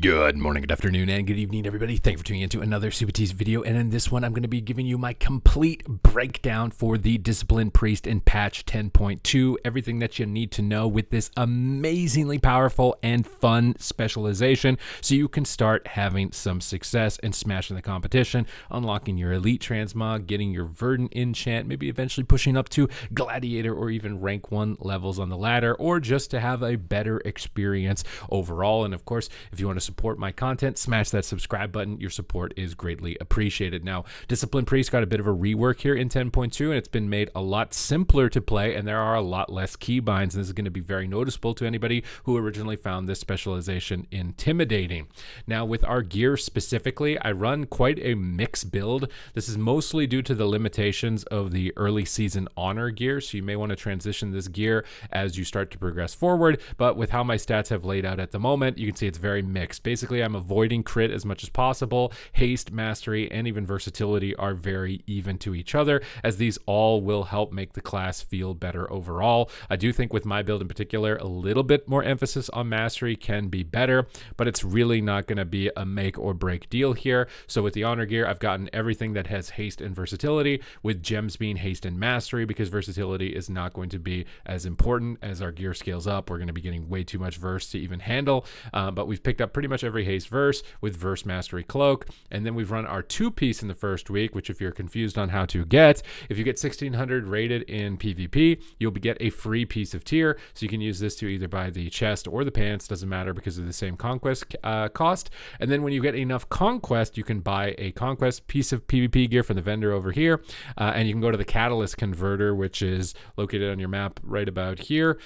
Good morning, good afternoon, and good evening, everybody. Thank you for tuning into another Supatease video. And in this one, I'm going to be giving you my complete breakdown for the Discipline Priest in patch 10.2. Everything that you need to know with this amazingly powerful and fun specialization so you can start having some success and smashing the competition, unlocking your elite transmog, getting your verdant enchant, maybe eventually pushing up to gladiator or even rank 1 levels on the ladder, or just to have a better experience overall. And of course, if you want to support my content, smash that subscribe button. Your support is greatly appreciated. Now, Discipline Priest got a bit of a rework here in 10.2, and it's been made a lot simpler to play, and there are a lot less keybinds, and this is going to be very noticeable to anybody who originally found this specialization intimidating. Now, with our gear specifically, I run quite a mixed build. This is mostly due to the limitations of the early season honor gear, so you may want to transition this gear as you start to progress forward, but with how my stats have laid out at the moment, you can see it's very mixed. Basically, I'm avoiding crit as much as possible. Haste, mastery, and even versatility are very even to each other, as these all will help make the class feel better overall. I do think with my build in particular, a little bit more emphasis on mastery can be better, but it's really not going to be a make or break deal here. So with the honor gear, I've gotten everything that has haste and versatility, with gems being haste and mastery, because versatility is not going to be as important as our gear scales up. We're going to be getting way too much verse to even handle, but we've picked up pretty much every haste verse with verse mastery cloak, and then we've run our 2-piece in the first week, which if you're confused on how to get, if you get 1600 rated in PvP, you'll get a free piece of tier, so you can use this to either buy the chest or the pants, doesn't matter because of the same conquest cost. And then when you get enough conquest, you can buy a conquest piece of PvP gear from the vendor over here, and you can go to the catalyst converter, which is located on your map right about here,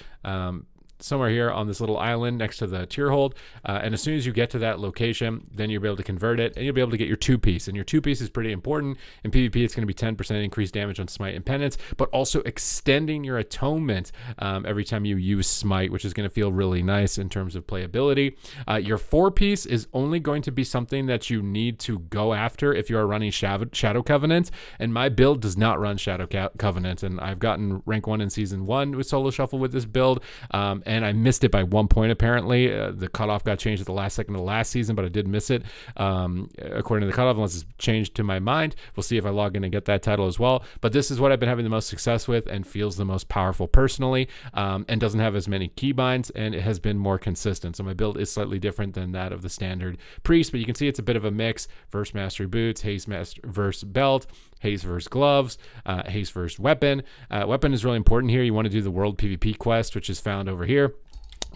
somewhere here on this little island next to the tier hold, and as soon as you get to that location, then you'll be able to convert it, and you'll be able to get your 2-piece, and your 2-piece is pretty important. In PvP, it's going to be 10% increased damage on smite and penance, but also extending your atonement every time you use smite, which is going to feel really nice in terms of playability. Your 4-piece is only going to be something that you need to go after if you are running Shadow Covenant, and my build does not run Shadow Covenant, and I've gotten rank 1 in season 1 with solo shuffle with this build, and I missed it by 1 point apparently. The cutoff got changed at the last second of the last season, but I did miss it according to the cutoff, unless it's changed to my mind. We'll see if I log in and get that title as well. But this is what I've been having the most success with and feels the most powerful personally, and doesn't have as many keybinds, and it has been more consistent. So my build is slightly different than that of the standard priest, but you can see it's a bit of a mix. Verse mastery boots, haste verse belt, haste verse gloves, haste verse weapon. Weapon is really important here. You want to do the world PvP quest, which is found over here.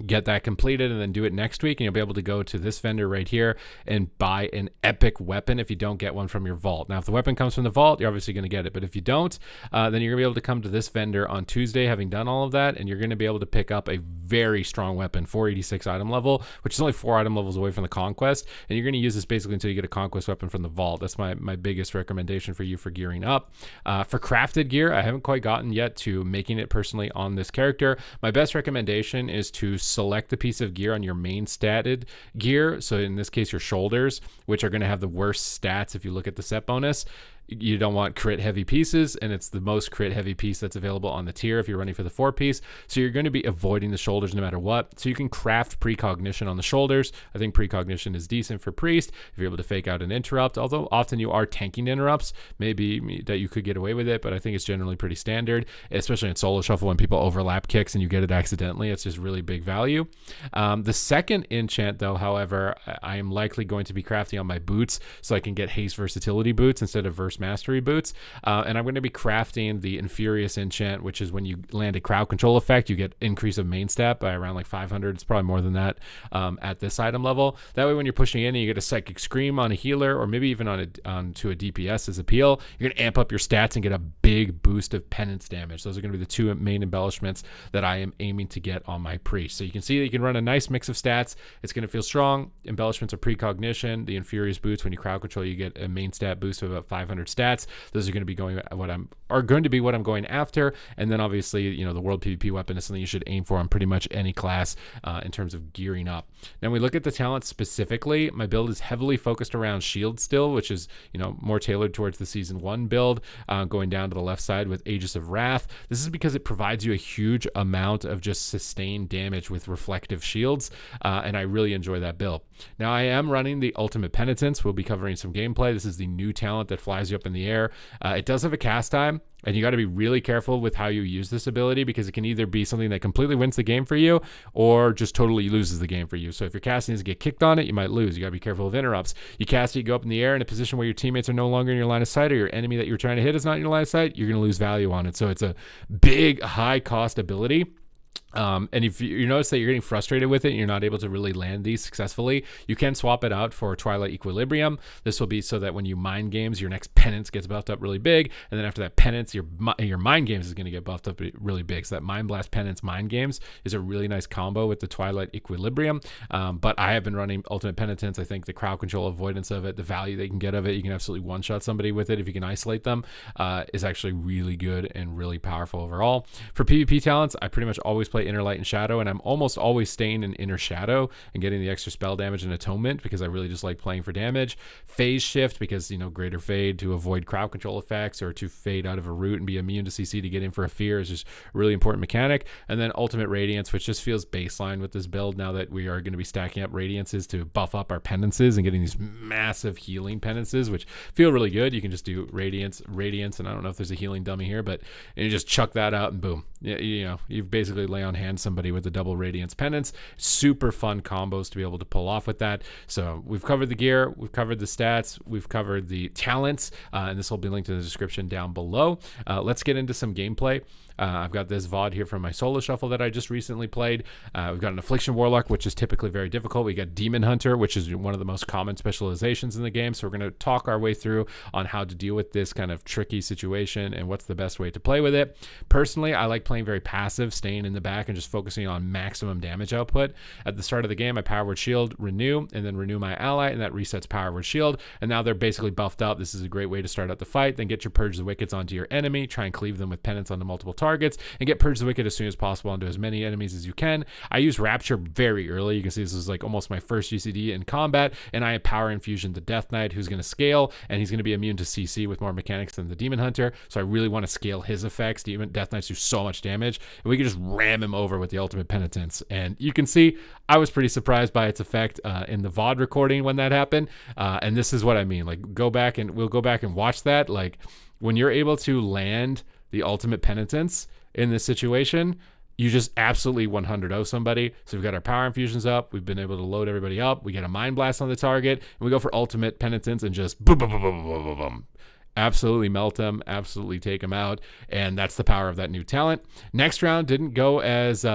Get that completed and then do it next week, and you'll be able to go to this vendor right here and buy an epic weapon if you don't get one from your vault. Now, if the weapon comes from the vault, you're obviously going to get it, but if you don't, then you're going to be able to come to this vendor on Tuesday having done all of that, and you're going to be able to pick up a very strong weapon, 486 item level, which is only 4 item levels away from the conquest, and you're going to use this basically until you get a conquest weapon from the vault. That's my biggest recommendation for you for gearing up. For crafted gear, I haven't quite gotten yet to making it personally on this character. My best recommendation is to select the piece of gear on your main statted gear, so in this case your shoulders, which are going to have the worst stats if you look at the set bonus. You don't want crit heavy pieces, and it's the most crit heavy piece that's available on the tier if you're running for the 4-piece, so you're going to be avoiding the shoulders no matter what. So you can craft precognition on the shoulders. I think precognition is decent for priest if you're able to fake out an interrupt, although often you are tanking interrupts, maybe that you could get away with it, but I think it's generally pretty standard, especially in solo shuffle when people overlap kicks and you get it accidentally. It's just really big value. The second enchant though, however, I am likely going to be crafting on my boots so I can get haste versatility boots instead of verse mastery boots, and I'm going to be crafting the Infurious enchant, which is when you land a crowd control effect, you get increase of main stat by around like 500. It's probably more than that at this item level. That way when you're pushing in and you get a psychic scream on a healer, or maybe even onto a DPS as a peel, you're going to amp up your stats and get a big boost of penance damage. Those are going to be the 2 main embellishments that I am aiming to get on my priest. So you can see that you can run a nice mix of stats. It's going to feel strong. Embellishments are precognition. The Infurious boots, when you crowd control, you get a main stat boost of about 500 standard stats. Those are going to be what I'm going after. And then obviously, the world PvP weapon is something you should aim for on pretty much any class in terms of gearing up. Now we look at the talents specifically. My build is heavily focused around shield still, which is more tailored towards the season 1 build, going down to the left side with Aegis of Wrath. This is because it provides you a huge amount of just sustained damage with reflective shields, and I really enjoy that build. Now I am running the Ultimate Penitence. We'll be covering some gameplay. This is the new talent that flies you up in the air. It does have a cast time, and you got to be really careful with how you use this ability, because it can either be something that completely wins the game for you or just totally loses the game for you. So if you're casting this and get kicked on it, you might lose. You got to be careful of interrupts. You cast it, you go up in the air in a position where your teammates are no longer in your line of sight, or your enemy that you're trying to hit is not in your line of sight, you're going to lose value on it. So it's a big, high cost ability. And if you notice that you're getting frustrated with it and you're not able to really land these successfully, you can swap it out for Twilight Equilibrium. This will be so that when you mind games, your next penance gets buffed up really big, and then after that penance, your mind games is going to get buffed up really big. So that Mind Blast Penance mind games is a really nice combo with the Twilight Equilibrium. But I have been running Ultimate Penitence. I think the crowd control avoidance of it, the value they can get of it, you can absolutely one-shot somebody with it if you can isolate them, is actually really good and really powerful overall. For PvP talents, I pretty much always play Inner Light and Shadow, and I'm almost always staying in Inner Shadow and getting the extra spell damage and atonement, because I really just like playing for damage. Phase Shift, because greater fade to avoid crowd control effects, or to fade out of a route and be immune to CC to get in for a fear, is just a really important mechanic. And then Ultimate Radiance, which just feels baseline with this build now that we are going to be stacking up Radiances to buff up our penances and getting these massive healing penances, which feel really good. You can just do Radiance, and I don't know if there's a healing dummy here, but you just chuck that out and boom. You basically lay on hand somebody with a double Radiance penance. Super fun combos to be able to pull off with that. So we've covered the gear, we've covered the stats, we've covered the talents, and this will be linked in the description down below. Let's get into some gameplay. I've got this VOD here from my solo shuffle that I just recently played. We've got an Affliction Warlock, which is typically very difficult. We got Demon Hunter, which is one of the most common specializations in the game. So we're going to talk our way through on how to deal with this kind of tricky situation and what's the best way to play with it. Personally, I like playing very passive, staying in the back and just focusing on maximum damage output. At the start of the game, I Power Word Shield, renew, and then renew my ally, and that resets Power Word Shield. And now they're basically buffed up. This is a great way to start out the fight. Then get your Purge the Wickeds onto your enemy, try and cleave them with penance onto multiple targets, and get Purge the Wicked as soon as possible onto as many enemies as you can. I use Rapture very early. You can see this is like almost my first GCD in combat, and I have Power Infusion the Death Knight, who's going to scale, and he's going to be immune to CC with more mechanics than the Demon Hunter, so I really want to scale his effects. Death Knights do so much damage, and we can just ram him over with the Ultimate Penitence. And you can see I was pretty surprised by its effect in the VOD recording when that happened, and this is what I mean. Like, we'll go back and watch that. Like, when you're able to land the Ultimate Penitence in this situation, you just absolutely 100-0 somebody. So we've got our Power Infusions up, we've been able to load everybody up, we get a Mind Blast on the target, and we go for Ultimate Penitence and just boom, boom, boom, boom, boom, boom, boom. Absolutely melt them, absolutely take them out, and that's the power of that new talent. Next round didn't go as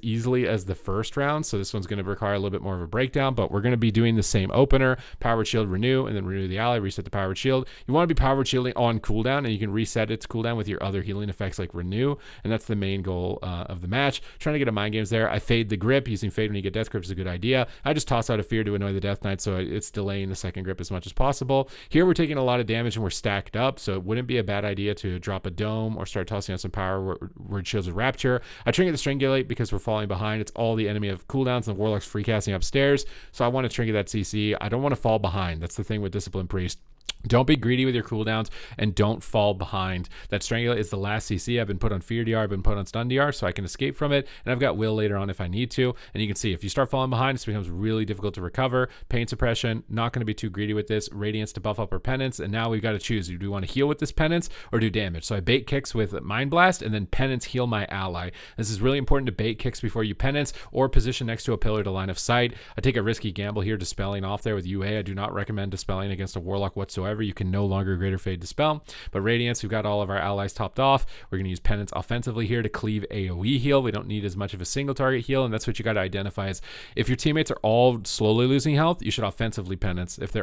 easily as the first round, so this one's going to require a little bit more of a breakdown, but we're going to be doing the same opener: Power Word Shield, renew, and then renew the ally, reset the Power Word Shield. You want to be Power Word Shielding on cooldown, and you can reset its cooldown with your other healing effects like renew, and that's the main goal of the match. Trying to get a mind games there. I fade the grip. Using fade when you get death grip is a good idea. I just toss out a fear to annoy the Death Knight, so it's delaying the second grip as much as possible. Here we're taking a lot of damage and we're stacked up, so it wouldn't be a bad idea to drop a dome or start tossing out some Power Word Shields with Rapture. I trinket the Strangulate because we're falling behind. It's all the enemy of cooldowns, and the Warlock's free casting upstairs, so I want to trinket that CC. I don't want to fall behind. That's the thing with Discipline Priest. Don't be greedy with your cooldowns, and don't fall behind. That Strangulate is the last CC. I've been put on Fear DR, I've been put on Stun DR, so I can escape from it, and I've got Will later on if I need to. And you can see if you start falling behind, it becomes really difficult to recover. Pain Suppression, not going to be too greedy with this. Radiance to buff up our Penance, and now we've got to choose. Do we want to heal with this Penance or do damage? So I bait kicks with Mind Blast, and then Penance heal my ally. This is really important to bait kicks before you Penance, or position next to a pillar to line of sight. I take a risky gamble here dispelling off there with UA. I do not recommend dispelling against a Warlock whatsoever. You can no longer Greater Fade dispel. But Radiance, we've got all of our allies topped off. We're going to use Penance offensively here to cleave AoE heal. We don't need as much of a single target heal, and that's what you got to identify is if your teammates are all slowly losing health, you should offensively Penance. If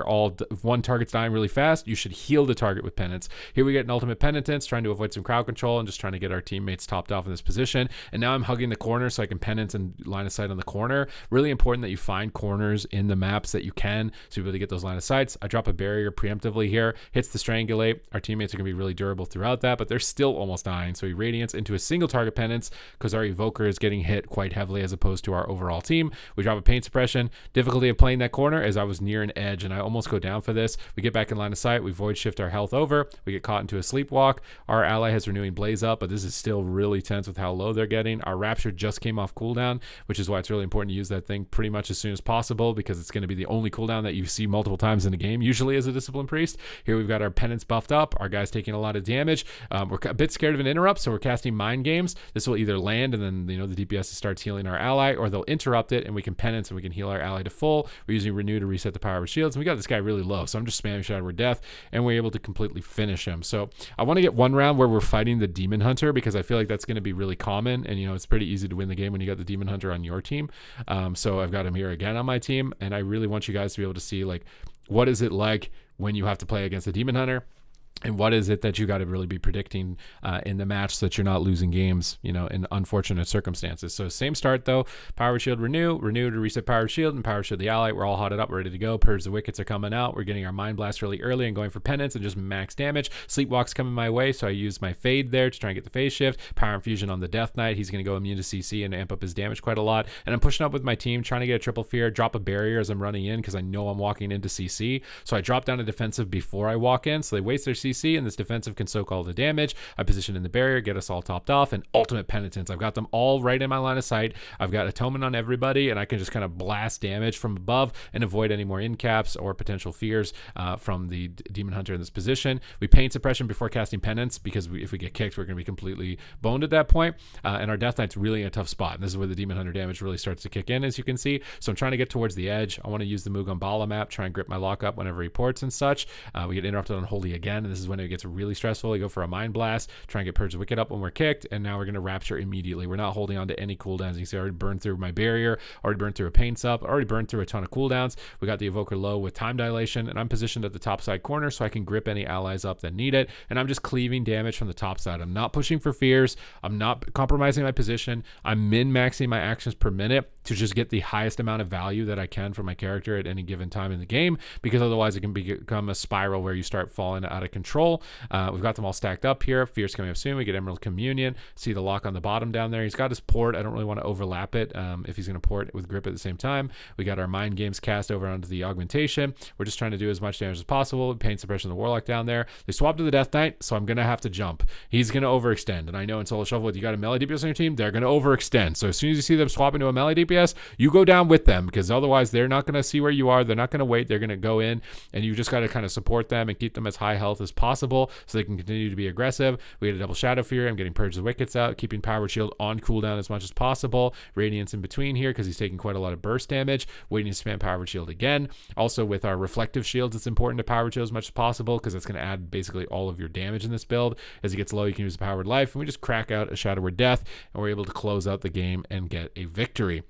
one target's dying really fast, you should heal the target with Penance. Here we get an Ultimate Penitence, trying to avoid some crowd control and just trying to get our teammates topped off in this position. And now I'm hugging the corner so I can Penance and line of sight on the corner. Really important that you find corners in the maps that you can, so you'll be able to get those line of sights. I drop a barrier preemptively heavily here, hits the Strangulate. Our teammates are going to be really durable throughout that, but they're still almost dying. So he Radiance into a single target penance because our Evoker is getting hit quite heavily as opposed to our overall team. We drop a Pain Suppression. Difficulty of playing that corner as I was near an edge and I almost go down for this. We get back in line of sight. We Void Shift our health over. We get caught into a Sleepwalk. Our ally has Renewing Blaze up, but this is still really tense with how low they're getting. Our Rapture just came off cooldown, which is why it's really important to use that thing pretty much as soon as possible because it's going to be the only cooldown that you see multiple times in a game, usually as a Discipline Priest. Here we've got our Penance buffed up. Our guy's taking a lot of damage. We're a bit scared of an interrupt, so we're casting Mind Games. This will either land and then the DPS starts healing our ally, or they'll interrupt it and we can Penance and we can heal our ally to full. We're using Renew to reset the power of shields, and we got this guy really low, so I'm just spamming Shadow Word Death, and we're able to completely finish him. So I want to get one round where we're fighting the Demon Hunter because I feel like that's going to be really common, and it's pretty easy to win the game when you got the Demon Hunter on your team. So I've got him here again on my team, and I really want you guys to be able to see like what is it like when you have to play against a Demon Hunter. And what is it that you got to really be predicting in the match so that you're not losing games, in unfortunate circumstances. So same start though, Power Shield Renew to reset Power Shield, and Power Shield the ally. We're all hotted up, ready to go. Purge the Wickets are coming out. We're getting our Mind Blast really early and going for Penance and just max damage. Sleepwalk's coming my way, so I use my Fade there to try and get the phase shift. Power Infusion on the Death Knight. He's going to go immune to CC and amp up his damage quite a lot. And I'm pushing up with my team, trying to get a Triple Fear, drop a barrier as I'm running in because I know I'm walking into CC. So I drop down a defensive before I walk in, so they waste their CC, and this defensive can soak all the damage. I position in the barrier, get us all topped off, and Ultimate Penitence. I've got them all right in my line of sight. I've got Atonement on everybody, and I can just kind of blast damage from above and avoid any more in-caps or potential fears from the Demon Hunter in this position. We Pain Suppression before casting Penance because if we get kicked, we're going to be completely boned at that point. And our Death Knight's really in a tough spot. And this is where the Demon Hunter damage really starts to kick in, as you can see. So I'm trying to get towards the edge. I want to use the Mugham Bala map, try and grip my lockup whenever he ports and such. We get interrupted on Holy again, and this is when it gets really stressful. We go for a Mind Blast, try and get Purge the Wicked up when we're kicked, and now we're going to Rapture immediately. We're not holding on to any cooldowns. You can see I already burned through my barrier, already burned through a Pain Sup, already burned through a ton of cooldowns. We got the Evoker low with Time Dilation, and I'm positioned at the top side corner so I can grip any allies up that need it, and I'm just cleaving damage from the top side. I'm not pushing for fears. I'm not compromising my position. I'm min-maxing my actions per minute to just get the highest amount of value that I can from my character at any given time in the game, because otherwise it can become a spiral where you start falling out of control. We've got them all stacked up here. Fear's coming up soon. We get Emerald Communion. See the lock on the bottom down there. He's got his port. I don't really want to overlap it if he's going to port with grip at the same time. We got our Mind Games cast over onto the Augmentation. We're just trying to do as much damage as possible. Pain Suppression of the Warlock down there. They swapped to the Death Knight, so I'm going to have to jump. He's going to overextend, and I know in Solo Shuffle, if you got a melee DPS on your team, they're going to overextend. So as soon as you see them swap into a melee DPS, you go down with them, because otherwise they're not going to see where you are. They're not going to wait. They're going to go in, and you just got to kind of support them and keep them as high health as possible so they can continue to be aggressive. We had a double Shadow Fear. I'm getting Purge the Wickets out, keeping Power Shield on cooldown as much as possible. Radiance in between here because he's taking quite a lot of burst damage. Waiting to spam Power Shield again. Also with our Reflective Shields, it's important to Power Shield as much as possible because it's going to add basically all of your damage in this build. As he gets low, you can use the Powered Life, and we just crack out a Shadow Word Death, and we're able to close out the game and get a victory.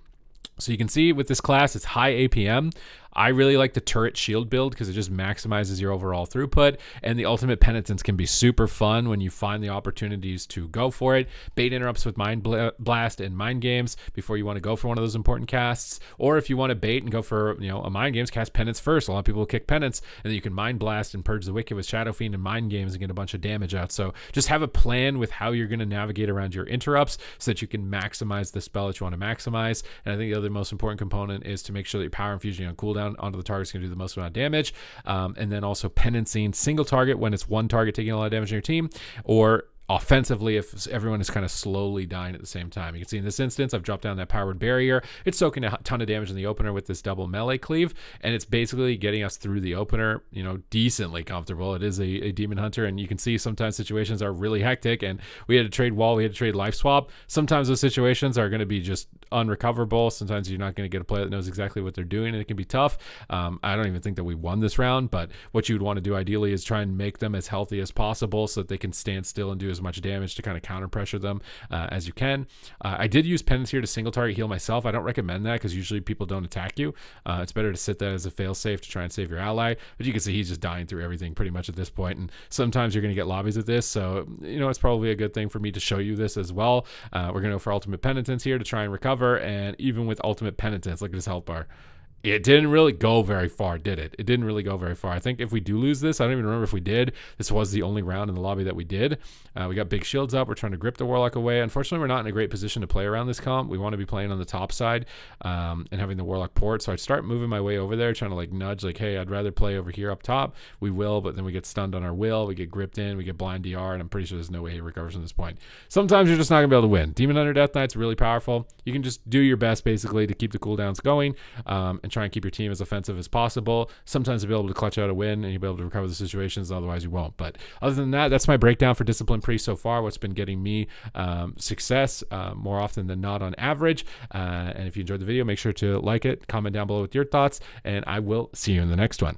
So you can see with this class, it's high APM. I really like the turret shield build because it just maximizes your overall throughput, and the Ultimate Penitence can be super fun when you find the opportunities to go for it. Bait interrupts with Mind Blast and Mind Games before you want to go for one of those important casts, or if you want to bait and go for a Mind Games, cast Penance first. A lot of people will kick Penance, and then you can Mind Blast and Purge the Wicked with Shadow Fiend and Mind Games and get a bunch of damage out. So just have a plan with how you're going to navigate around your interrupts so that you can maximize the spell that you want to maximize. And I think the other most important component is to make sure that your Power Infusion on cooldown onto the target is going to do the most amount of damage, and then also penancing single target when it's one target taking a lot of damage on your team, or offensively if everyone is kind of slowly dying at the same time. You can see in this instance, I've dropped down that Powered Barrier. It's soaking a ton of damage in the opener with this double melee cleave, and it's basically getting us through the opener, decently comfortable. It is a Demon Hunter, and you can see sometimes situations are really hectic, and we had to trade wall, we had to trade life swap. Sometimes those situations are going to be just unrecoverable. Sometimes you're not going to get a player that knows exactly what they're doing, and it can be tough. I don't even think that we won this round, but what you would want to do ideally is try and make them as healthy as possible so that they can stand still and do as much damage to kind of counter pressure them as you can. I did use Penance here to single target heal myself. I don't recommend that because usually people don't attack you. It's better to sit that as a fail safe to try and save your ally, but you can see he's just dying through everything pretty much at this point, and sometimes you're going to get lobbies at this, so it's probably a good thing for me to show you this as well. We're going to go for Ultimate Penitence here to try and recover, and even with Ultimate Penitence, look at his health bar. It didn't really go very far, did it? It didn't really go very far. I think if we do lose this, I don't even remember if we did. This was the only round in the lobby that we did. We got big shields up. We're trying to grip the Warlock away. Unfortunately, we're not in a great position to play around this comp. We want to be playing on the top side and having the Warlock port. So I'd start moving my way over there, trying to like nudge, like, hey, I'd rather play over here up top. We will, but then we get stunned on our will. We get gripped in. We get blind DR, and I'm pretty sure there's no way he recovers from this point. Sometimes you're just not going to be able to win. Demon Hunter Death Knight's really powerful. You can just do your best, basically, to keep the cooldowns going and try and keep your team as offensive as possible. Sometimes you'll be able to clutch out a win and you'll be able to recover the situations, otherwise you won't. But other than that, that's my breakdown for Discipline Priest so far, what's been getting me success more often than not on average. And if you enjoyed the video, make sure to like it, comment down below with your thoughts, and I will see you in the next one.